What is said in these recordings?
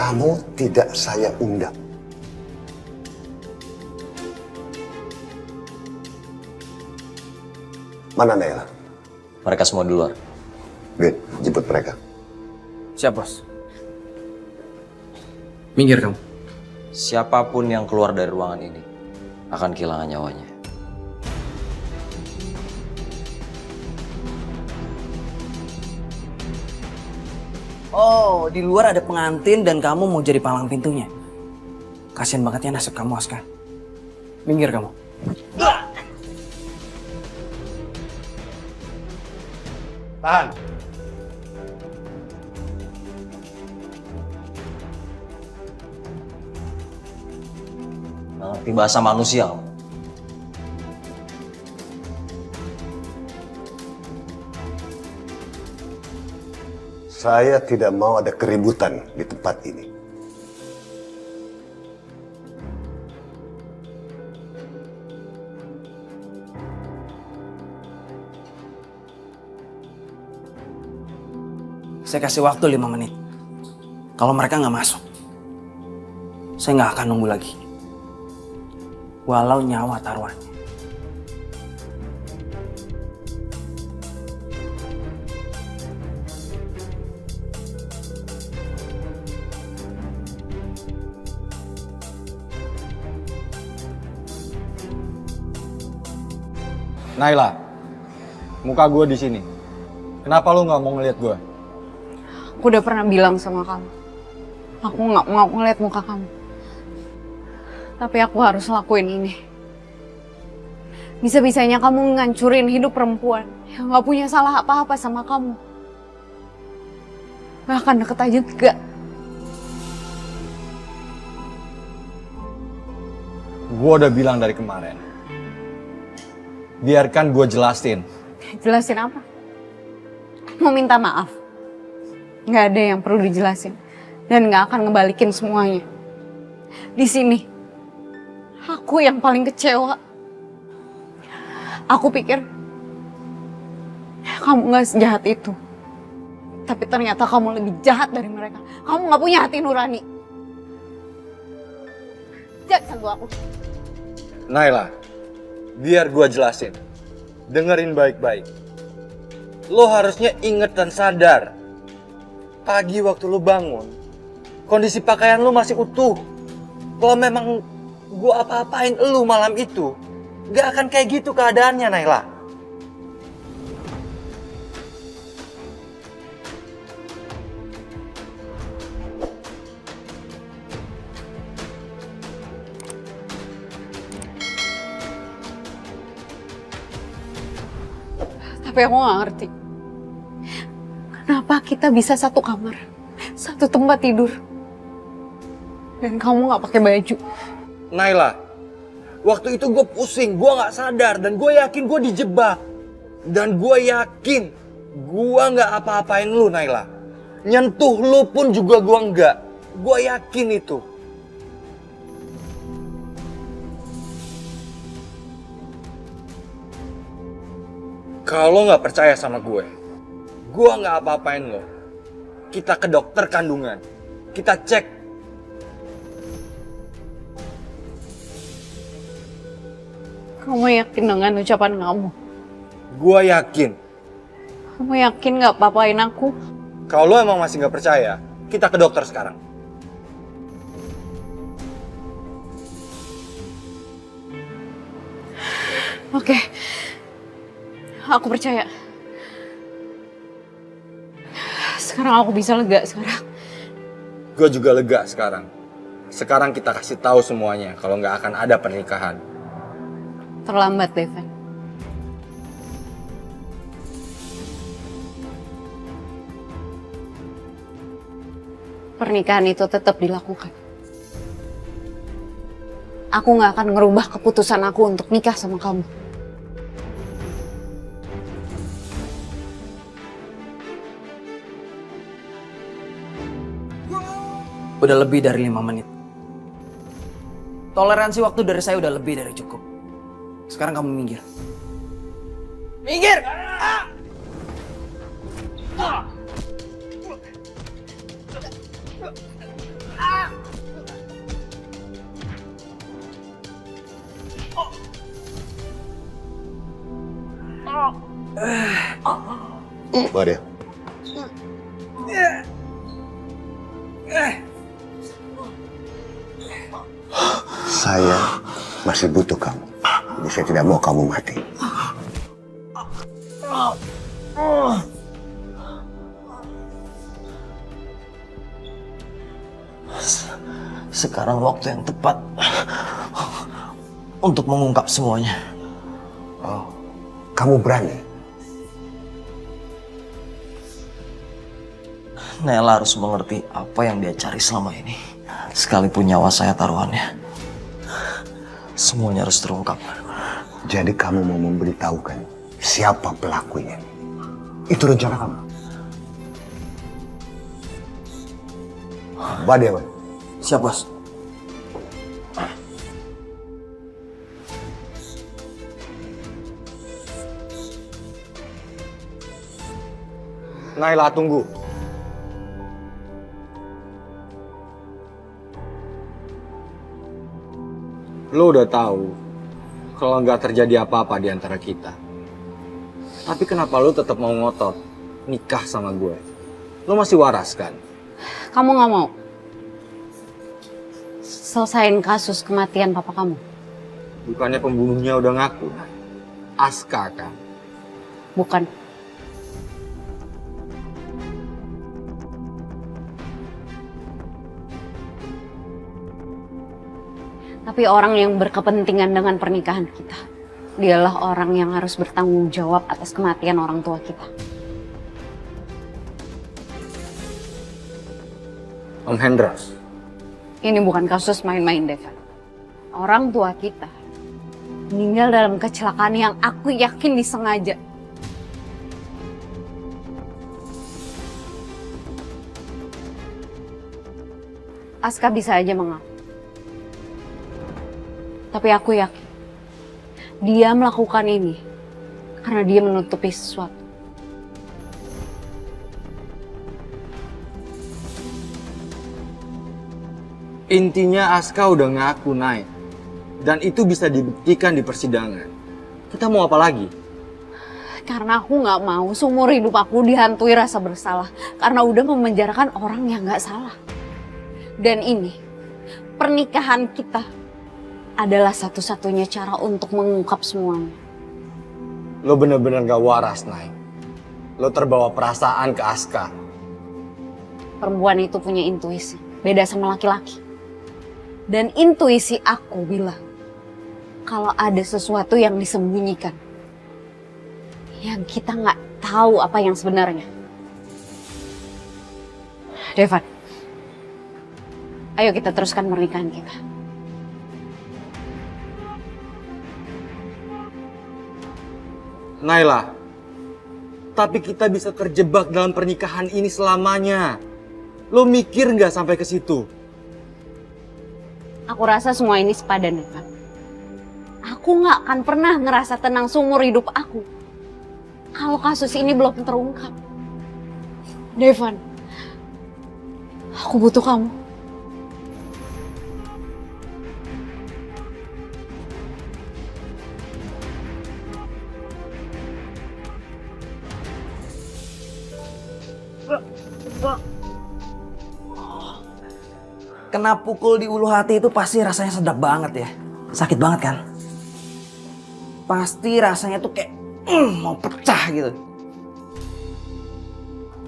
Kamu tidak saya undang. Mana Naila? Mereka semua di luar. Wait, jemput mereka. Siap, Bos. Minggir kamu. Siapapun yang keluar dari ruangan ini akan kehilangan nyawanya. Oh, di luar ada pengantin dan kamu mau jadi palang pintunya. Kasian banget ya nasib kamu, Aska. Minggir kamu. Tahan. Nggak ngerti bahasa manusia kamu. Saya tidak mau ada keributan di tempat ini. Saya kasih waktu 5 menit. Kalau mereka nggak masuk, saya nggak akan nunggu lagi. Walau nyawa taruhannya. Naila, muka gue di sini. Kenapa lu nggak mau ngeliat gue? Aku udah pernah bilang sama kamu, aku nggak mau ngeliat muka kamu. Tapi aku harus lakuin ini. Bisa-bisanya kamu ngancurin hidup perempuan yang nggak punya salah apa-apa sama kamu. Bahkan deket aja enggak. Gue udah bilang dari kemarin. Biarkan gue jelasin. Jelasin apa? Mau minta maaf? Nggak ada yang perlu dijelasin. Dan nggak akan ngebalikin semuanya. Di sini, aku yang paling kecewa. Aku pikir, kamu nggak sejahat itu. Tapi ternyata kamu lebih jahat dari mereka. Kamu nggak punya hati nurani. Jangan sentuh aku. Naila, biar gue jelasin. Dengerin baik-baik. Lo harusnya inget dan sadar. Pagi waktu lo bangun, kondisi pakaian lo masih utuh. Kalau memang gue apa-apain lo malam itu, gak akan kayak gitu keadaannya, Naila. Tapi aku gak ngerti. Kenapa kita bisa satu kamar, satu tempat tidur, dan kamu gak pakai baju? Naila, waktu itu gue pusing, gue gak sadar, dan gue yakin gue dijebak. Dan gue yakin gue gak apa-apain lu, Naila. Nyentuh lu pun juga gue enggak. Gue yakin itu. Kalau nggak percaya sama gue nggak apa-apain lo. Kita ke dokter kandungan, kita cek. Kamu yakin dengan ucapan kamu? Gue yakin. Kamu yakin gak apa-apain aku? Kalau lo emang masih nggak percaya, kita ke dokter sekarang. Oke. Aku percaya. Sekarang aku bisa lega sekarang. Gue juga lega sekarang. Sekarang kita kasih tahu semuanya kalau nggak akan ada pernikahan. Terlambat, Devin. Pernikahan itu tetap dilakukan. Aku nggak akan ngerubah keputusan aku untuk nikah sama kamu. Udah lebih dari 5 menit. Toleransi waktu dari saya udah lebih dari cukup. Sekarang kamu minggir. Minggir! Bawa dia. Saya masih butuh kamu. Jadi saya tidak mau kamu mati. Sekarang waktu yang tepat untuk mengungkap semuanya. Oh, kamu berani? Nela harus mengerti apa yang dia cari selama ini. Sekalipun nyawa saya taruhannya. Semuanya harus terungkap. Jadi kamu mau memberitahukan siapa pelakunya? Itu rencana kamu? Bawa dia, Wan. Siap, Bos. Naila, tunggu. Lo udah tahu kalau nggak terjadi apa-apa di antara kita. Tapi kenapa lo tetap mau ngotot nikah sama gue? Lo masih waras kan? Kamu nggak mau selesain kasus kematian papa kamu? Bukannya pembunuhnya udah ngaku? Aska kan? Bukan. Tapi orang yang berkepentingan dengan pernikahan kita, dialah orang yang harus bertanggung jawab atas kematian orang tua kita. Om Hendra. Ini bukan kasus main-main, Devan. Orang tua kita meninggal dalam kecelakaan yang aku yakin disengaja. Aska bisa aja mengaku. Tapi aku yakin dia melakukan ini karena dia menutupi sesuatu. Intinya Aska udah ngaku, Nay. Dan itu bisa dibuktikan di persidangan. Kita mau apa lagi? Karena aku nggak mau seumur hidup aku dihantui rasa bersalah karena udah memenjarakan orang yang nggak salah. Dan ini pernikahan kita adalah satu-satunya cara untuk mengungkap semuanya. Lo bener-bener gak waras, Nay. Lo terbawa perasaan ke Aska. Perempuan itu punya intuisi, beda sama laki-laki. Dan intuisi aku bilang, kalau ada sesuatu yang disembunyikan, yang kita nggak tahu apa yang sebenarnya. Devan, ayo kita teruskan pernikahan kita. Naila, tapi kita bisa terjebak dalam pernikahan ini selamanya. Lo mikir nggak sampai ke situ? Aku rasa semua ini sepadan, Devan. Aku nggak akan pernah ngerasa tenang seumur hidup aku kalau kasus ini belum terungkap. Devan, aku butuh kamu. Kena pukul di ulu hati itu pasti rasanya sedap banget ya. Sakit banget kan? Pasti rasanya tuh kayak mau pecah gitu.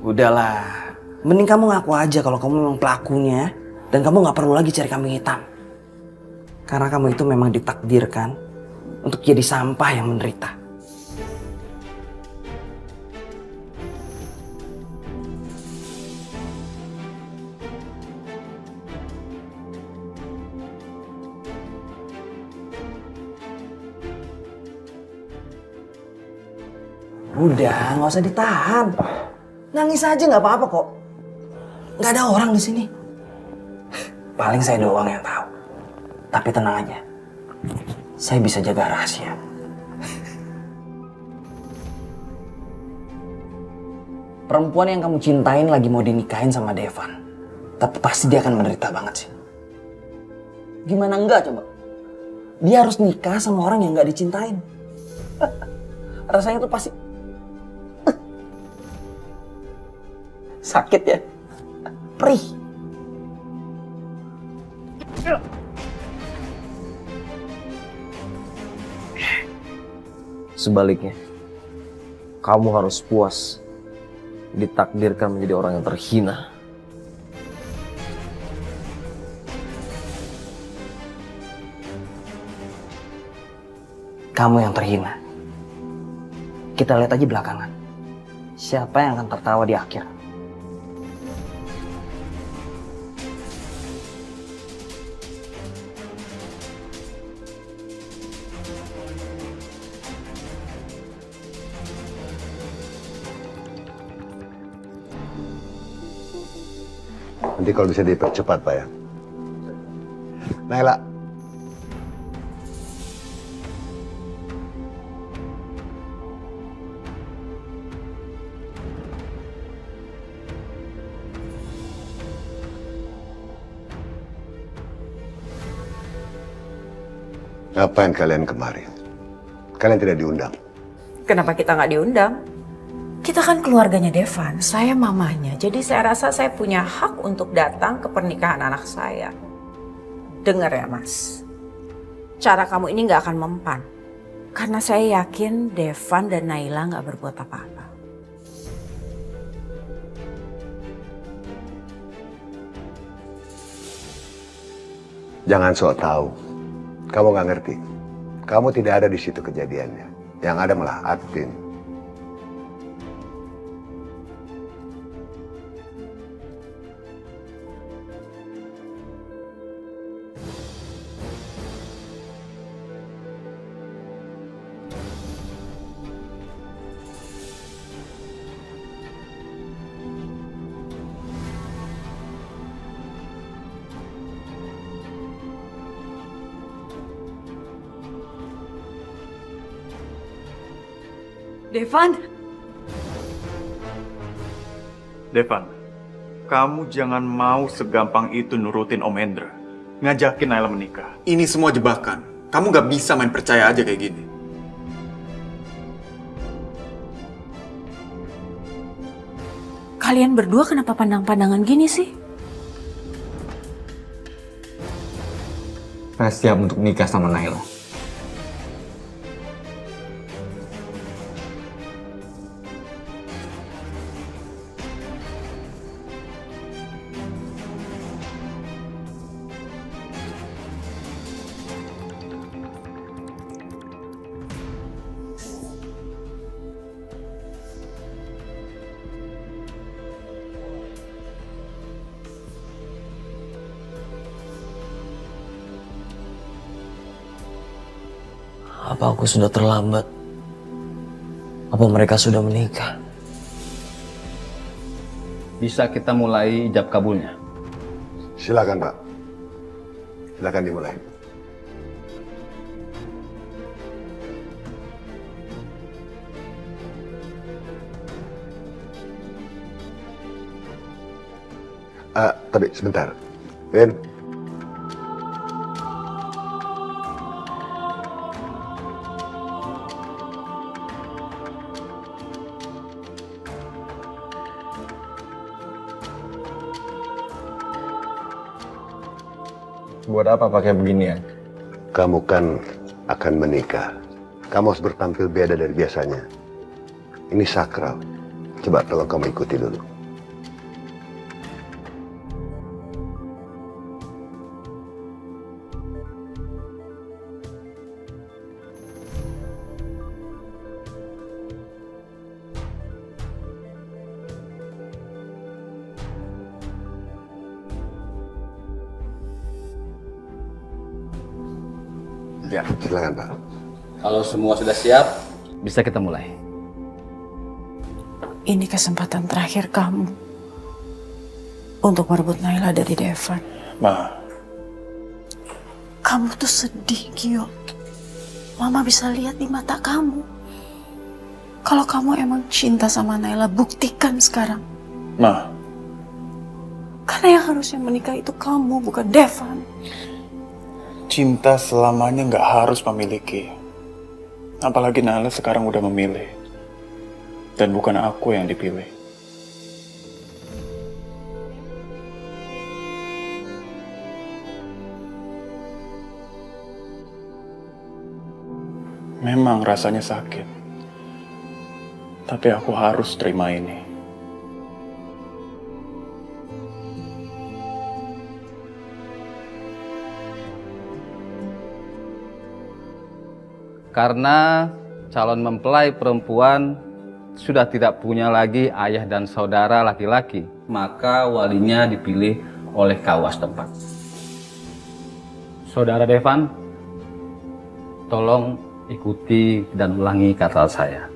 Udahlah, mending kamu ngaku aja kalau kamu memang pelakunya dan kamu nggak perlu lagi cari kambing hitam. Karena kamu itu memang ditakdirkan untuk jadi sampah yang menderita. Udah, nggak usah ditahan. Nangis aja nggak apa-apa kok. Nggak ada orang di sini. Paling saya doang yang tahu. Tapi tenang aja, saya bisa jaga rahasia. Perempuan yang kamu cintain lagi mau dinikahin sama Devan. Tapi pasti dia akan menderita banget sih. Gimana enggak coba? Dia harus nikah sama orang yang gak dicintain. Rasanya tuh pasti sakit ya. Perih. Sebaliknya, kamu harus puas ditakdirkan menjadi orang yang terhina. Kamu yang terhina. Kita lihat aja belakangan. Siapa yang akan tertawa di akhir? Nanti kalau bisa dipercepat, Pak ya. Naila. Ngapain kalian kemari? Kalian tidak diundang. Kenapa kita nggak diundang? Kita kan keluarganya Devan, saya mamanya. Jadi saya rasa saya punya hak untuk datang ke pernikahan anak saya. Dengar ya Mas, cara kamu ini nggak akan mempan. Karena saya yakin Devan dan Naila nggak berbuat apa-apa. Jangan sok tahu. Kamu nggak ngerti. Kamu tidak ada di situ kejadiannya. Yang ada malah Advin. Devan, Devan, kamu jangan mau segampang itu nurutin Om Hendra. Ngajakin Naila menikah. Ini semua jebakan. Kamu gak bisa main percaya aja kayak gini. Kalian berdua kenapa pandang-pandangan gini sih? Saya siap untuk nikah sama Naila. Apa aku sudah terlambat? Apa mereka sudah menikah? Bisa kita mulai ijab kabulnya. Silakan, Pak. Silakan dimulai. Tapi sebentar. Ben. Buat apa pakai beginian? Kamu kan akan menikah. Kamu harus bertampil beda dari biasanya. Ini sakral. Coba tolong kamu ikuti dulu. Ya. Silakan, Pak. Kalau semua sudah siap, bisa kita mulai. Ini kesempatan terakhir kamu untuk merebut Naila dari Devan. Ma, Kamu tuh sedih, Gio. Mama bisa lihat di mata kamu. Kalau kamu emang cinta sama Naila, buktikan sekarang. Ma, Karena yang harusnya menikah itu kamu, bukan Devan. Cinta selamanya nggak harus memiliki. Apalagi Naila sekarang udah memilih. Dan bukan aku yang dipilih. Memang rasanya sakit. Tapi aku harus terima ini. Karena calon mempelai perempuan sudah tidak punya lagi ayah dan saudara laki-laki, maka walinya dipilih oleh KUA setempat. Saudara Devan, tolong ikuti dan ulangi kata saya.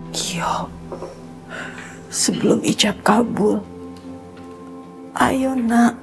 Gio, sebelum ijab kabul, ayo nak.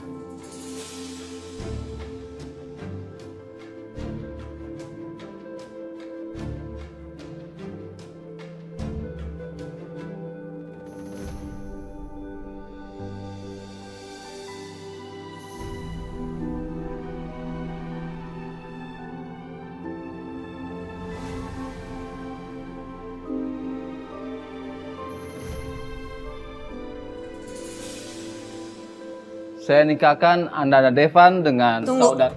Saya nikahkan Anda dan Devan dengan saudara.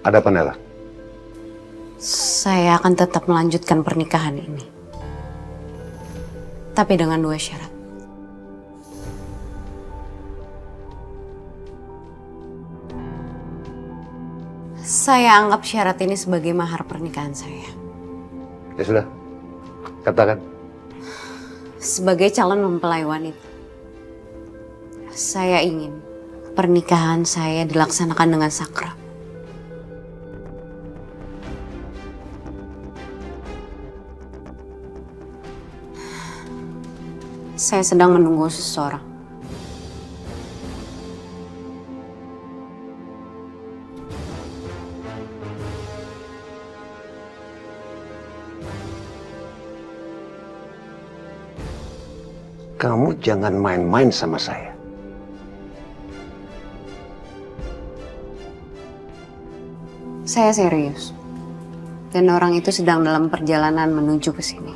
Ada apa, Nela? Saya akan tetap melanjutkan pernikahan ini. Tapi dengan 2 syarat. Saya anggap syarat ini sebagai mahar pernikahan saya. Ya sudah, katakan. Sebagai calon mempelai wanita, saya ingin pernikahan saya dilaksanakan dengan sakral. Saya sedang menunggu seseorang. Kamu jangan main-main sama saya. Saya serius. Dan orang itu sedang dalam perjalanan menuju ke sini.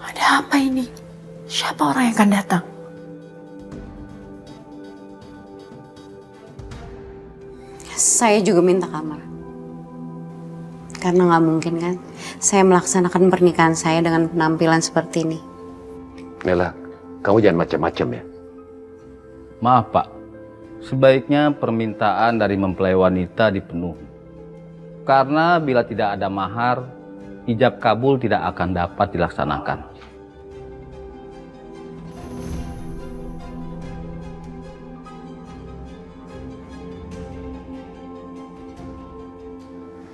Ada apa ini? Siapa orang yang akan datang? Saya juga minta kamar. Karena nggak mungkin kan, saya melaksanakan pernikahan saya dengan penampilan seperti ini. Nela, kamu jangan macam-macam ya. Maaf Pak, sebaiknya permintaan dari mempelai wanita dipenuhi. Karena bila tidak ada mahar, ijab kabul tidak akan dapat dilaksanakan.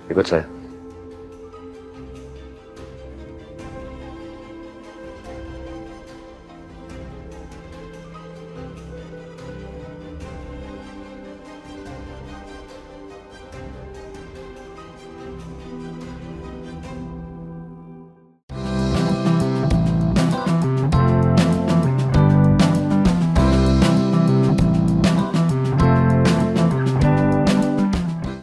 Ikut saya.